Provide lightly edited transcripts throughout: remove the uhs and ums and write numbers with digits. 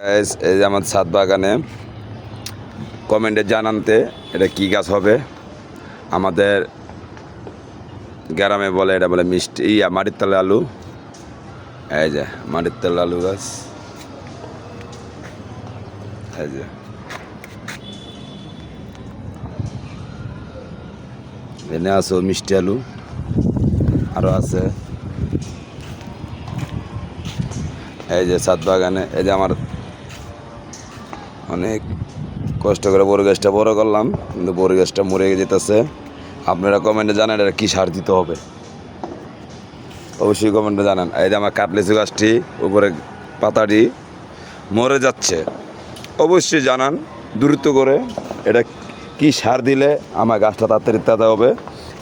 Guys, এই যে আমার ছাদ বাগানে কমেন্টে জানানতে এটা কি গাছ হবে। আমাদের গ্রামে বলে এটা বলে মিষ্টি মাটির তলে আলু। এই যে মাটির তলে আলু গাছ, এই যে এনে আছে মিষ্টি আলু, আরও আছে। এই যে ছাদ বাগানে এই যে আমার অনেক কষ্ট করে বড় গাছটা বড় করলাম, কিন্তু বড় গাছটা মরে যেতেছে। আপনারা কমেন্টে জানান এটা কী সার দিতে হবে, অবশ্যই কমেন্টে জানান। এই যে আমার কাটলেচু গাছটি উপরে পাতাটি মরে যাচ্ছে, অবশ্যই জানান দ্রুত করে এটা কি সার দিলে আমার গাছটা তাড়াতাড়ি তাজা হবে,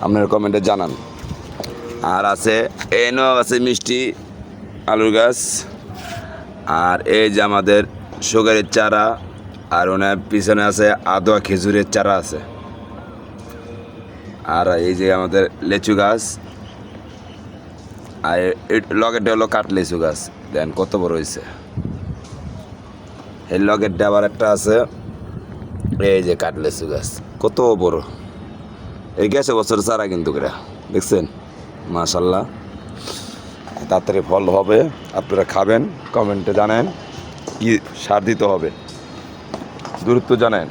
আপনারা কমেন্টে জানান। আর আছে এনও আছে মিষ্টি আলুর গাছ, আর এই যে আমাদের সুগারের চারা, আর ওনার পিছনে আছে আদোয়া খেজুরের চারা আছে। আর এই যে আমাদের লেচু গাছ, আর লগেরটা হলো কাটলেচু গাছ। দেন কত বড় হয়েছে। এই লগেরটা আবার একটা আছে, এই যে কাটলেচু গাছ কত বড়। এই গেছে বছর চারা কিন্তু এরা, দেখছেন মাশাল্লাহ। তাড়াতাড়ি ফল হবে, আপনারা খাবেন। কমেন্টে জানেন কি সার দিতে হবে, দ্রুত জানেন।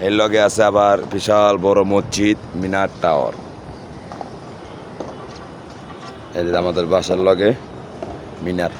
এর লগে আছে আবার বিশাল বড় মসজিদ মিনার টাওয়ার। এই যে আমাদের বাসার লগে মিনার।